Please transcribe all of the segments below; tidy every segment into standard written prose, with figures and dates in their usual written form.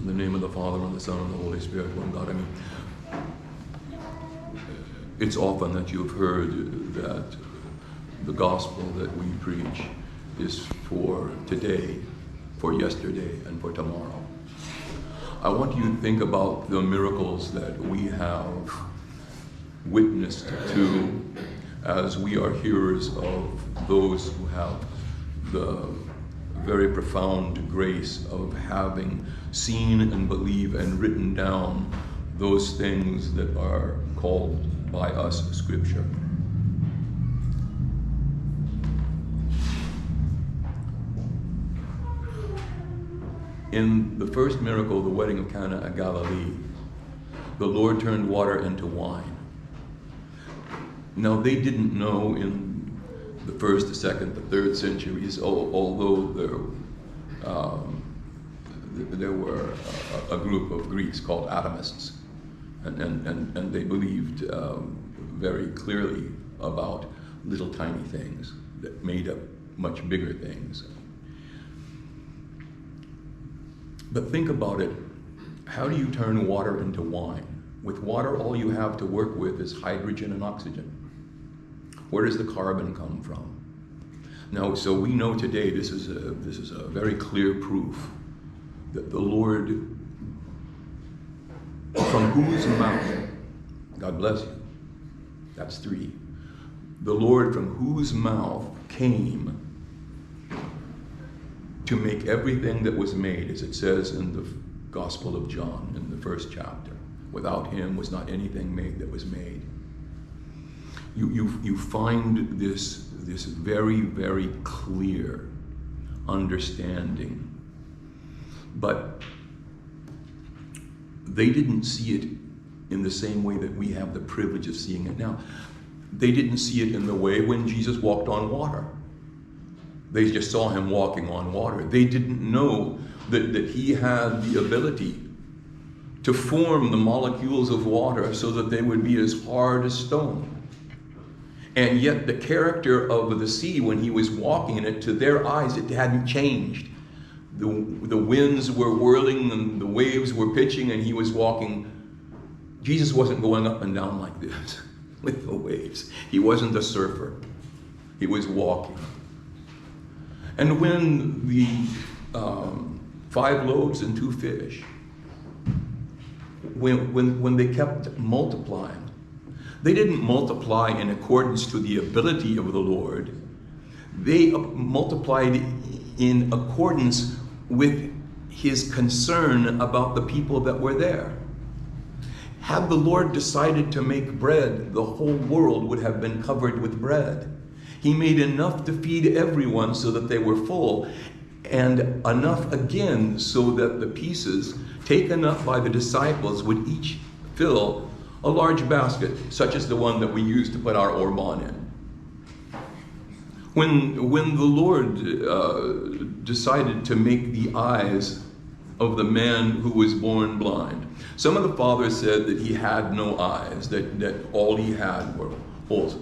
In the name of the Father, and the Son, and the Holy Spirit, one God. I mean, it's often that you've heard that the gospel that we preach is for today, for yesterday, and for tomorrow. I want you to think about the miracles that we have witnessed to as we are hearers of those who have the very profound grace of having seen and believed and written down those things that are called by us Scripture. In the first miracle, the wedding of Cana at Galilee, the Lord turned water into wine. Now, they didn't know in the first, the second, the third centuries, although there were a group of Greeks called atomists, and they believed very clearly about little tiny things that made up much bigger things. But think about it. How do you turn water into wine? With water, all you have to work with is hydrogen and oxygen. Where does the carbon come from? Now, so we know today this is a very clear proof that the Lord, from whose mouth, God bless you, that's three, the Lord from whose mouth came to make everything that was made, as it says in the Gospel of John in the first chapter. Without him was not anything made that was made. You find this very, very clear understanding. But they didn't see it in the same way that we have the privilege of seeing it now. They didn't see it in the way when Jesus walked on water. They just saw him walking on water. They didn't know that he had the ability to form the molecules of water so that they would be as hard as stone. And yet the character of the sea when he was walking in it, to their eyes, it hadn't changed. The winds were whirling and the waves were pitching and he was walking. Jesus wasn't going up and down like this with the waves. He wasn't a surfer. He was walking. And when the 5 loaves and 2 fish, when they kept multiplying, they didn't multiply in accordance to the ability of the Lord. They multiplied in accordance with his concern about the people that were there. Had the Lord decided to make bread, the whole world would have been covered with bread. He made enough to feed everyone so that they were full, and enough again so that the pieces taken up by the disciples would each fill a large basket, such as the one that we use to put our orban in. When the Lord decided to make the eyes of the man who was born blind, some of the fathers said that he had no eyes, that all he had were holes.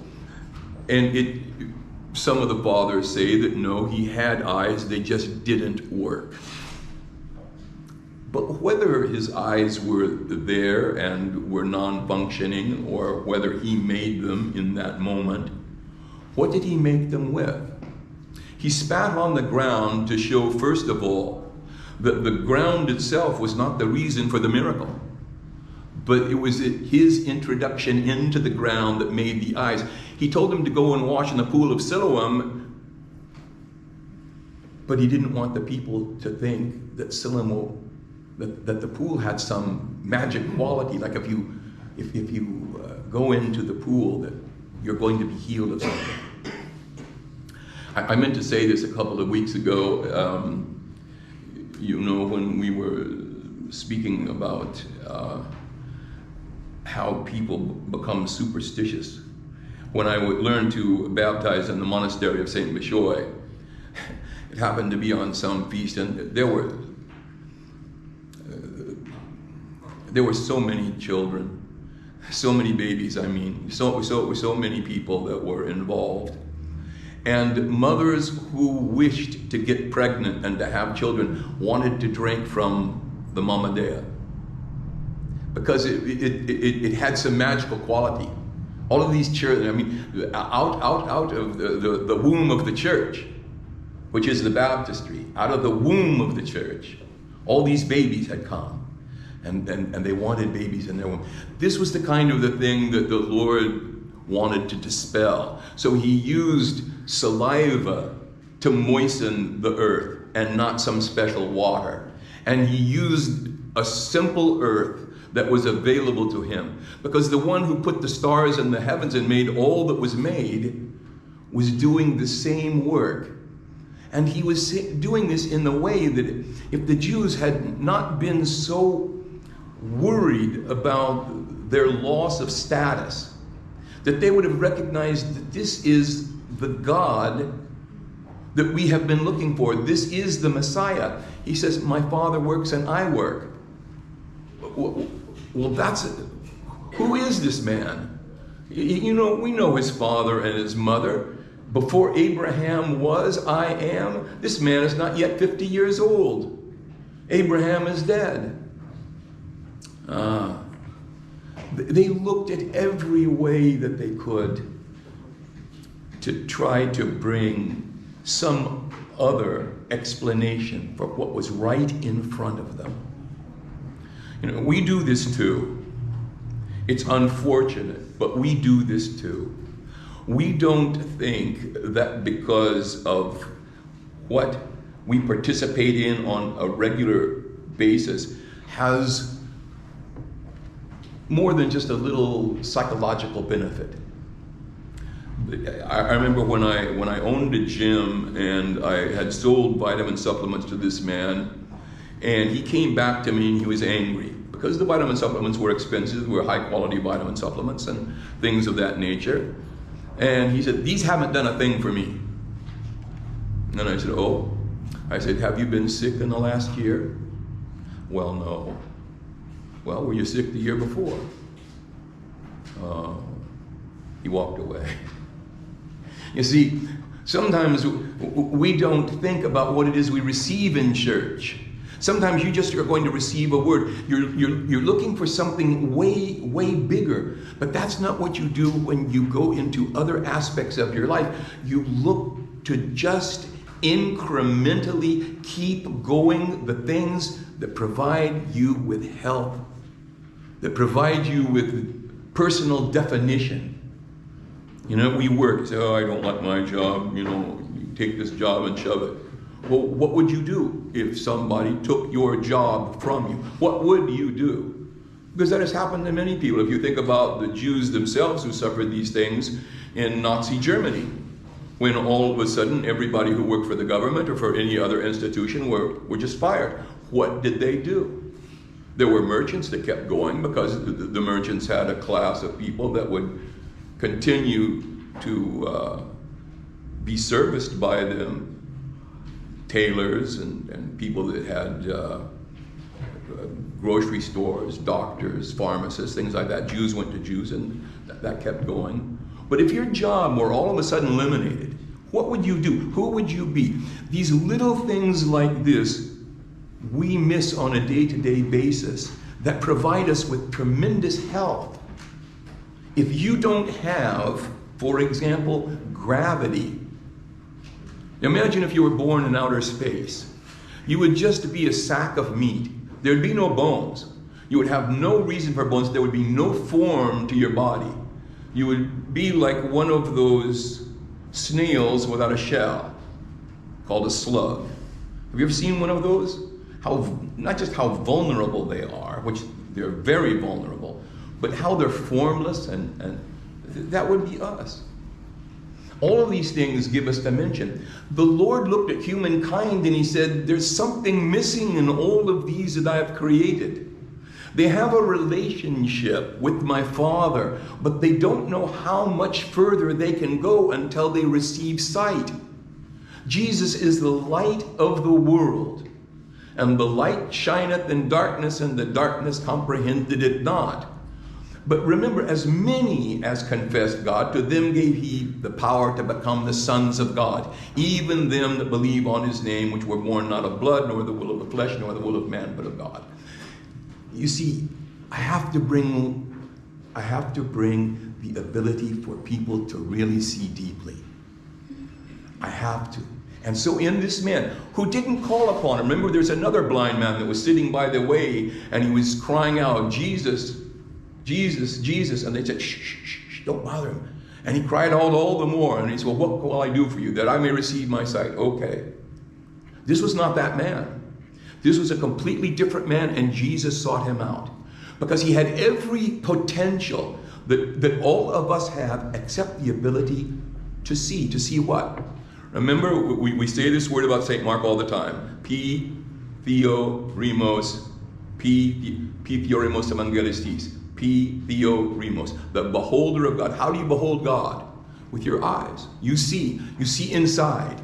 And some of the fathers say that no, he had eyes, they just didn't work. But whether his eyes were there and were non-functioning, or whether he made them in that moment, what did he make them with? He spat on the ground to show, first of all, that the ground itself was not the reason for the miracle, but it was his introduction into the ground that made the eyes. He told them to go and wash in the pool of Siloam, but he didn't want the people to think that that the pool had some magic quality, like if you go into the pool that you're going to be healed of something. I meant to say this a couple of weeks ago, when we were speaking about how people become superstitious. When I would learn to baptize in the monastery of St. Bishoy, it happened to be on some feast, and there were so many children, so many babies, so many people that were involved. And mothers who wished to get pregnant and to have children wanted to drink from the Mama Dea, because it had some magical quality. All of these children, I mean, out of the womb of the church, which is the baptistry, out of the womb of the church, all these babies had come. And they wanted babies in their womb. This was the kind of the thing that the Lord wanted to dispel. So he used saliva to moisten the earth and not some special water. And he used a simple earth that was available to him. Because the one who put the stars in the heavens and made all that was made was doing the same work. And he was doing this in the way that if the Jews had not been so worried about their loss of status, that they would have recognized that this is the God that we have been looking for. This is the Messiah. He says, my Father works and I work. Well, that's it. Who is this man? You know, we know his father and his mother. Before Abraham was, I am. This man is not yet 50 years old. Abraham is dead. They looked at every way that they could to try to bring some other explanation for what was right in front of them. You know, we do this too. It's unfortunate, but we do this too. We don't think that because of what we participate in on a regular basis has more than just a little psychological benefit. I remember when I owned a gym and I had sold vitamin supplements to this man, and he came back to me and he was angry because the vitamin supplements were expensive, were high quality vitamin supplements and things of that nature. And he said, these haven't done a thing for me. And I said, oh. I said, have you been sick in the last year? Well, no. Well, were you sick the year before? He walked away. You see, sometimes we don't think about what it is we receive in church. Sometimes you just are going to receive a word. You're looking for something way, way bigger. But that's not what you do when you go into other aspects of your life. You look to just incrementally keep going the things that provide you with health, that provide you with personal definition. You know, we work, say, oh, I don't like my job, you know, you take this job and shove it. Well, what would you do if somebody took your job from you? What would you do? Because that has happened to many people. If you think about the Jews themselves who suffered these things in Nazi Germany, when all of a sudden everybody who worked for the government or for any other institution were just fired. What did they do? There were merchants that kept going because the merchants had a class of people that would continue to be serviced by them. Tailors and people that had grocery stores, doctors, pharmacists, things like that. Jews went to Jews, and that kept going. But if your job were all of a sudden eliminated, what would you do? Who would you be? These little things like this we miss on a day-to-day basis that provide us with tremendous health. If you don't have, for example, gravity, imagine if you were born in outer space. You would just be a sack of meat. There'd be no bones. You would have no reason for bones. There would be no form to your body. You would be like one of those snails without a shell, called a slug. Have you ever seen one of those? Not just how vulnerable they are, which they're very vulnerable, but how they're formless, and that would be us. All of these things give us dimension. The Lord looked at humankind and he said, there's something missing in all of these that I have created. They have a relationship with my Father, but they don't know how much further they can go until they receive sight. Jesus is the light of the world, and the light shineth in darkness, and the darkness comprehended it not. But remember, as many as confessed God, to them gave he the power to become the sons of God, even them that believe on his name, which were born not of blood, nor the will of the flesh, nor the will of man, but of God. You see, I have to bring the ability for people to really see deeply. I have to. And so in this man who didn't call upon him, remember there's another blind man that was sitting by the way, and he was crying out, Jesus, Jesus, Jesus. And they said, shh, shh, shh, don't bother him. And he cried out all the more. And he said, well, what will I do for you? That I may receive my sight. Okay. This was not that man. This was a completely different man, and Jesus sought him out. Because he had every potential that all of us have, except the ability to see. To see what? Remember, we say this word about St. Mark all the time. Theoremos evangelistis. Theoremos, the beholder of God. How do you behold God? With your eyes. You see inside.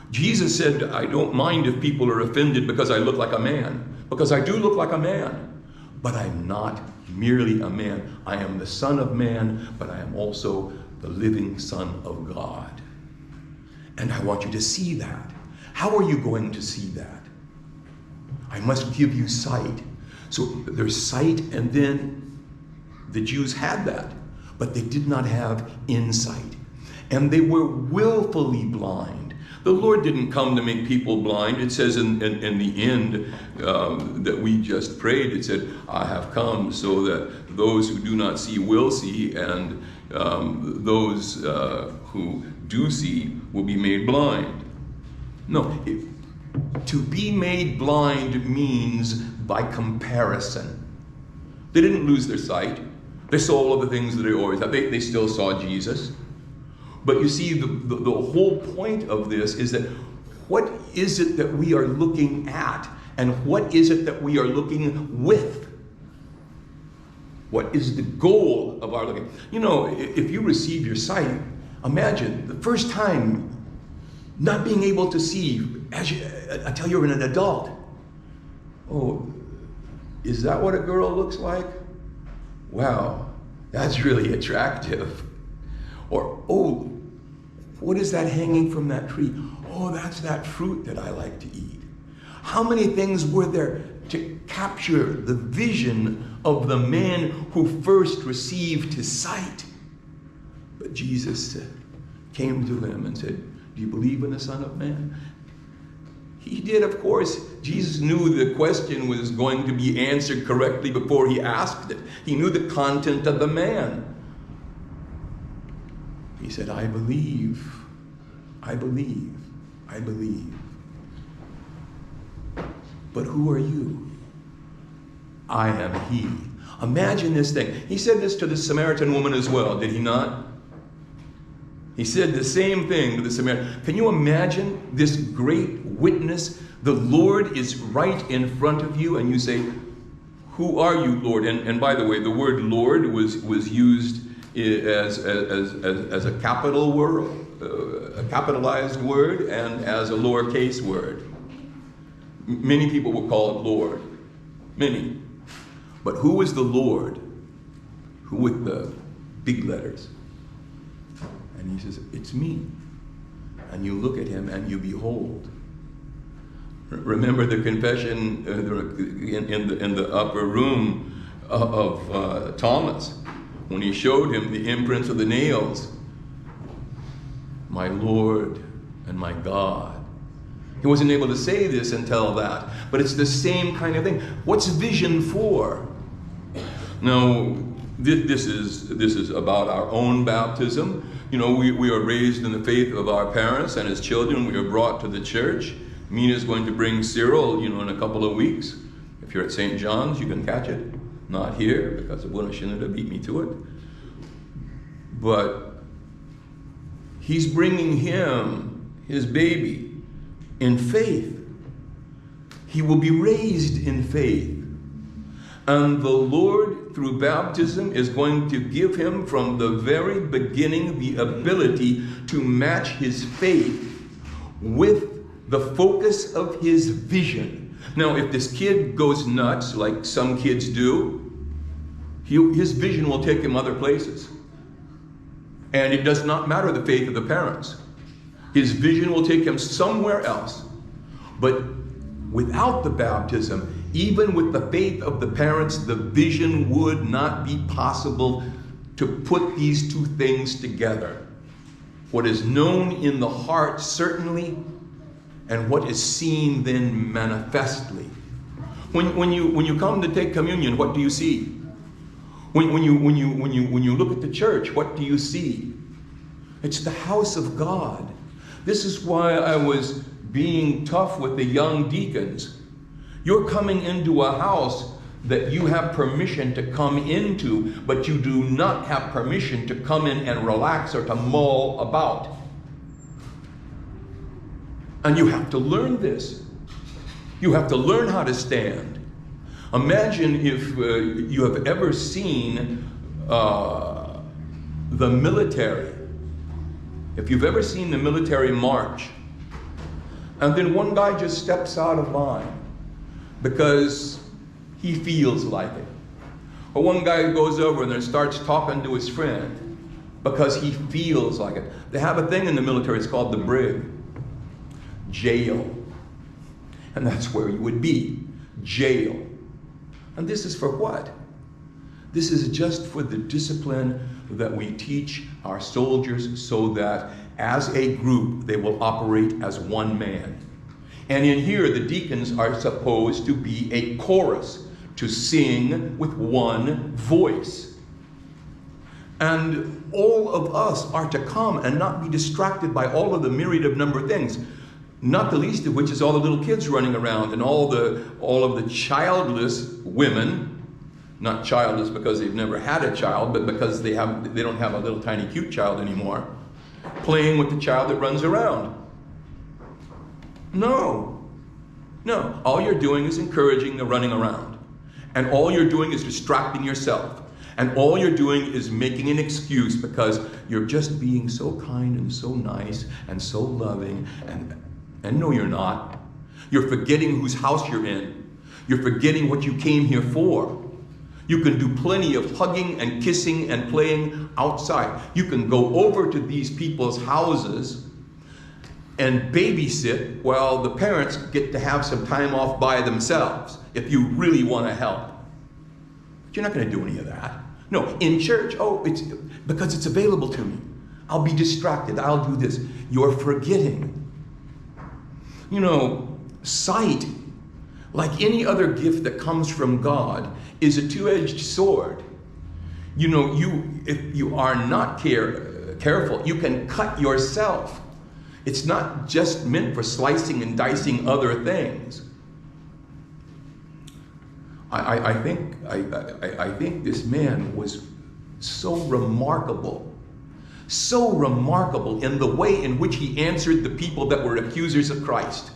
Jesus said, I don't mind if people are offended because I look like a man. Because I do look like a man. But I'm not merely a man. I am the Son of Man, but I am also the living Son of God. And I want you to see that. How are you going to see that? I must give you sight. So there's sight, and then the Jews had that, but they did not have insight. And they were willfully blind. The Lord didn't come to make people blind. It says in the end that we just prayed, it said, I have come so that those who do not see will see, and those who do see will be made blind. No, to be made blind means by comparison. They didn't lose their sight. They saw all of the things that they always had. They still saw Jesus. But you see, the whole point of this is that what is it that we are looking at, and what is it that we are looking with? What is the goal of our looking? You know, if you receive your sight, imagine the first time not being able to see until you're an adult. Oh, is that what a girl looks like? Wow, that's really attractive. Or, oh, what is that hanging from that tree? Oh, that's that fruit that I like to eat. How many things were there to capture the vision of the man who first received his sight? But Jesus came to him and said, do you believe in the Son of Man? He did, of course. Jesus knew the question was going to be answered correctly before he asked it. He knew the content of the man. He said, I believe, I believe, I believe. But who are you? I am he. Imagine this thing. He said this to the Samaritan woman as well, did he not? He said the same thing to the Samaritan. Can you imagine this great witness? The Lord is right in front of you, and you say, who are you, Lord? And by the way, the word Lord was used as a capital word, a capitalized word, and as a lowercase word. Many people will call it Lord. Many. But who is the Lord? Who with the big letters? And he says, it's me. And you look at him and you behold. Remember the confession in the upper room of Thomas, when he showed him the imprints of the nails. My Lord and my God. He wasn't able to say this until that, but it's the same kind of thing. What's vision for? Now, this is about our own baptism. You know, we are raised in the faith of our parents, and as children we are brought to the church. Mina's going to bring Cyril, in a couple of weeks. If you're at St. John's, you can catch it. Not here, because Abuna Shinada beat me to it. But he's bringing him, his baby, in faith. He will be raised in faith. And the Lord, through baptism, is going to give him from the very beginning the ability to match his faith with the focus of his vision. Now, if this kid goes nuts, like some kids do, His vision will take him other places. And it does not matter the faith of the parents. His vision will take him somewhere else. But without the baptism, even with the faith of the parents, the vision would not be possible to put these two things together. What is known in the heart certainly, and what is seen then manifestly. When you come to take communion, what do you see? When you look at the church, what do you see? It's the house of God. This is why I was being tough with the young deacons. You're coming into a house that you have permission to come into, but you do not have permission to come in and relax or to mull about. And you have to learn this. You have to learn how to stand. Imagine if you have ever seen the military. If you've ever seen the military march, and then one guy just steps out of line because he feels like it. Or one guy goes over and then starts talking to his friend because he feels like it. They have a thing in the military, it's called the brig. Jail. And that's where you would be. Jail. And this is for what? This is just for the discipline that we teach our soldiers so that as a group they will operate as one man. And in here the deacons are supposed to be a chorus, to sing with one voice. And all of us are to come and not be distracted by all of the myriad of number of things. Not the least of which is all the little kids running around and all of the childless women, not childless because they've never had a child, but because they don't have a little tiny cute child anymore, playing with the child that runs around. No. All you're doing is encouraging the running around. And all you're doing is distracting yourself. And all you're doing is making an excuse because you're just being so kind and so nice and so loving. And no, you're not. You're forgetting whose house you're in. You're forgetting what you came here for. You can do plenty of hugging and kissing and playing outside. You can go over to these people's houses and babysit while the parents get to have some time off by themselves if you really want to help. But you're not going to do any of that. No, in church, it's because it's available to me. I'll be distracted. I'll do this. You're forgetting. You know, sight, like any other gift that comes from God, is a two-edged sword. You know, if you are not careful, you can cut yourself. It's not just meant for slicing and dicing other things. I think this man was so remarkable in the way in which he answered the people that were accusers of Christ.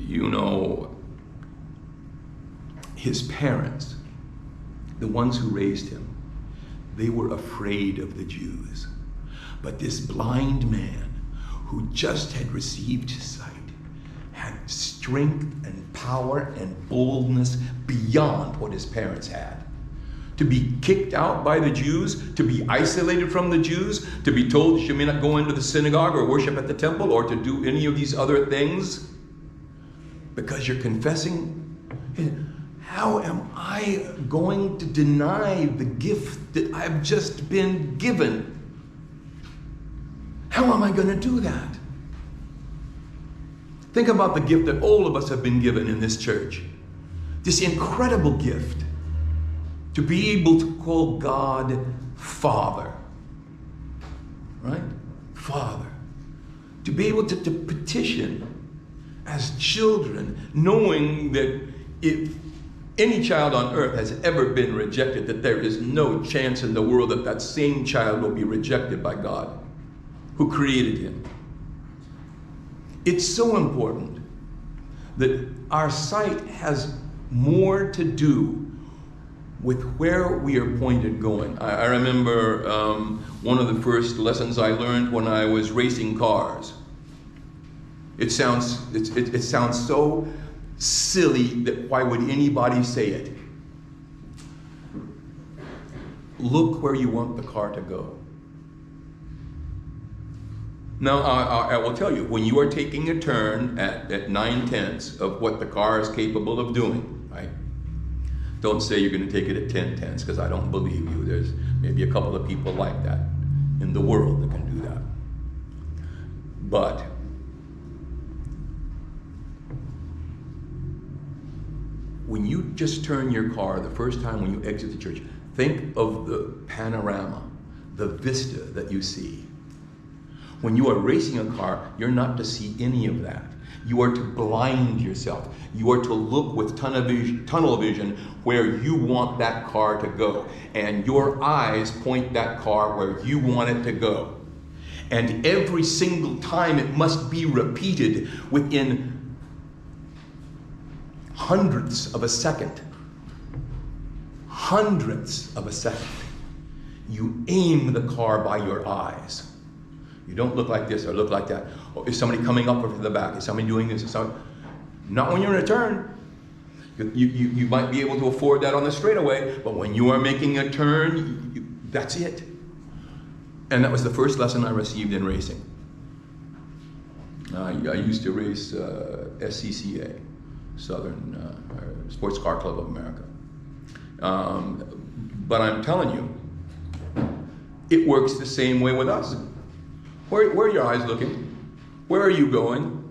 You know, his parents, the ones who raised him, they were afraid of the Jews. But this blind man who just had received sight had strength and power and boldness beyond what his parents had. To be kicked out by the Jews, to be isolated from the Jews, to be told you may not go into the synagogue or worship at the temple or to do any of these other things because you're confessing. How am I going to deny the gift that I've just been given? How am I going to do that? Think about the gift that all of us have been given in this church. This incredible gift to be able to call God Father. Right? Father. To be able to petition as children, knowing that if any child on earth has ever been rejected, that there is no chance in the world that that same child will be rejected by God, who created him. It's so important that our sight has more to do with where we are pointed going. I remember one of the first lessons I learned when I was racing cars. It sounds so silly that why would anybody say it? Look where you want the car to go. Now, I will tell you, when you are taking a turn at 9/10 of what the car is capable of doing, right? Don't say you're going to take it at 10/10, because I don't believe you. There's maybe a couple of people like that in the world that can do that. But when you just turn your car the first time when you exit the church, think of the panorama, the vista that you see. When you are racing a car, you're not to see any of that. You are to blind yourself. You are to look with tunnel vision where you want that car to go. And your eyes point that car where you want it to go. And every single time it must be repeated within hundredths of a second. Hundredths of a second. You aim the car by your eyes. You don't look like this or look like that. Or is somebody coming up from the back? Is somebody doing this? Not when you're in a turn. You might be able to afford that on the straightaway, but when you are making a turn, that's it. And that was the first lesson I received in racing. I used to race SCCA, Southern Sports Car Club of America. But I'm telling you, it works the same way with us. Where are your eyes looking? Where are you going?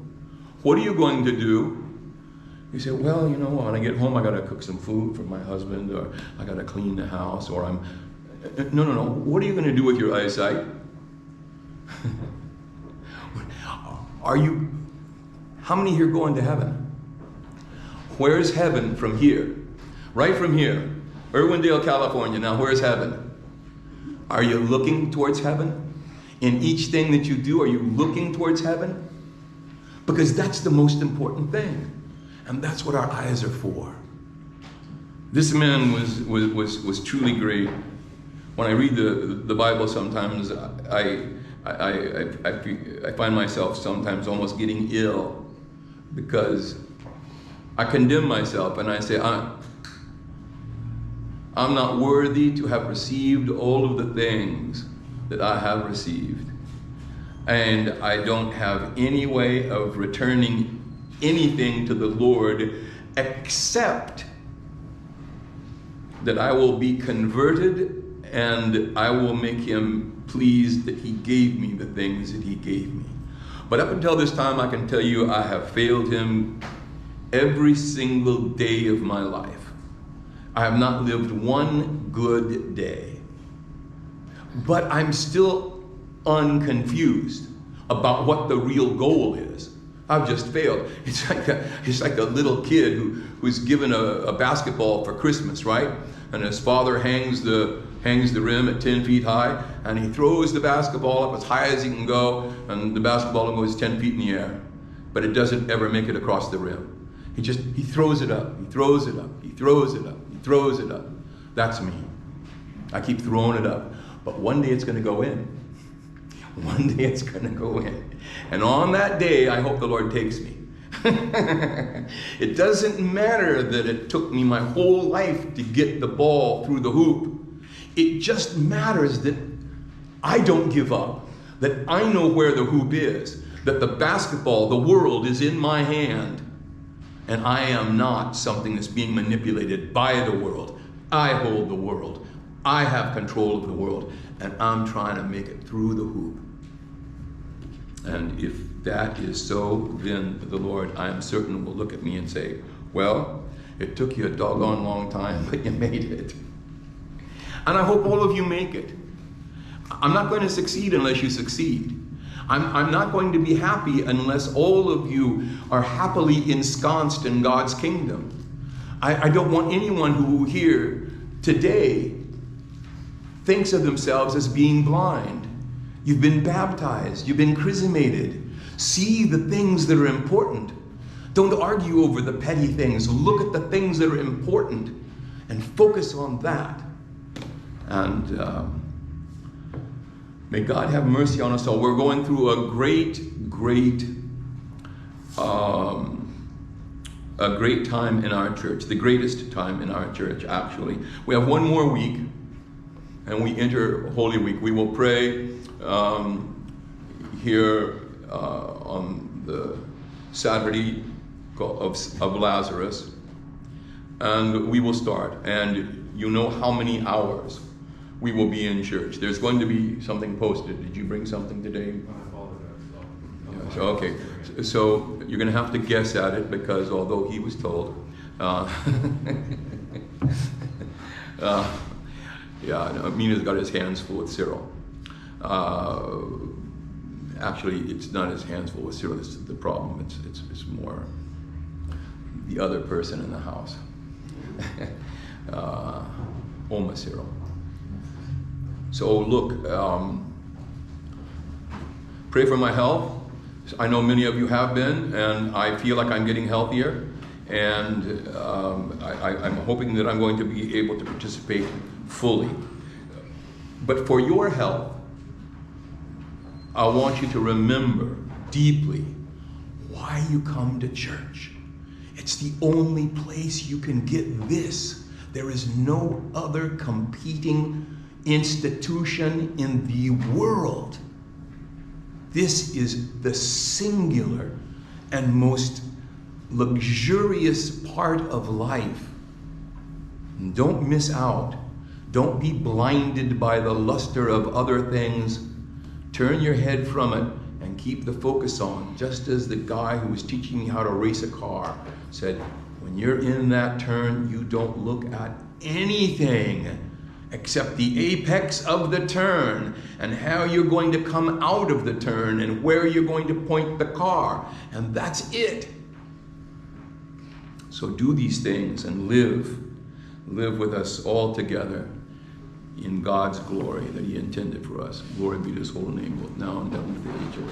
What are you going to do? You say, well, you know, when I get home, I got to cook some food for my husband, or I got to clean the house, or I'm... No. What are you going to do with your eyesight? How many here going to heaven? Where's heaven from here? Right from here. Irwindale, California. Now, where's heaven? Are you looking towards heaven? In each thing that you do, are you looking towards heaven? Because that's the most important thing. And that's what our eyes are for. This man was truly great. When I read the Bible sometimes, I find myself sometimes almost getting ill because I condemn myself and I say, I'm not worthy to have received all of the things that I have received. And I don't have any way of returning anything to the Lord except that I will be converted and I will make him pleased that he gave me the things that he gave me. But up until this time, I can tell you I have failed him every single day of my life. I have not lived one good day. But I'm still unconfused about what the real goal is. I've just failed. It's like a little kid who's given a basketball for Christmas, right? And his father hangs the rim at 10 feet high, and he throws the basketball up as high as he can go, and the basketball goes 10 feet in the air. But it doesn't ever make it across the rim. He throws it up, he throws it up, he throws it up, he throws it up. That's me. I keep throwing it up. But one day it's going to go in. One day it's going to go in. And on that day, I hope the Lord takes me. It doesn't matter that it took me my whole life to get the ball through the hoop. It just matters that I don't give up. That I know where the hoop is. That the basketball, the world, is in my hand. And I am not something that's being manipulated by the world. I hold the world. I have control of the world, and I'm trying to make it through the hoop. And if that is so, then the Lord, I am certain, will look at me and say, well, it took you a doggone long time, but you made it. And I hope all of you make it. I'm not going to succeed unless you succeed. I'm not going to be happy unless all of you are happily ensconced in God's kingdom. I don't want anyone who here today thinks of themselves as being blind. You've been baptized. You've been chrismated. See the things that are important. Don't argue over the petty things. Look at the things that are important. and focus on that. And may God have mercy on us all. We're going through a great time in our church, the greatest time in our church, actually. We have one more week, and we enter Holy Week. We will pray here on the Saturday of Lazarus, and we will start. And you know how many hours we will be in church. There's going to be something posted. Did you bring something today? Yeah, so okay. So you're going to have to guess at it, because although he was told, Mina's got his hands full with Cyril. Actually, it's not his hands full with Cyril. This is the problem. It's more the other person in the house. Oma Cyril. So look, pray for my health. I know many of you have been, and I feel like I'm getting healthier, and I'm hoping that I'm going to be able to participate fully. But for your health, I want you to remember deeply why you come to church. It's the only place you can get this. There is no other competing institution in the world. This is the singular and most luxurious part of life. And don't miss out. Don't be blinded by the luster of other things. Turn your head from it and keep the focus on. Just as the guy who was teaching me how to race a car said, when you're in that turn, you don't look at anything except the apex of the turn and how you're going to come out of the turn and where you're going to point the car. And that's it. So do these things and live with us all together in God's glory that He intended for us. Glory be to His holy name, both now and ever, for the age of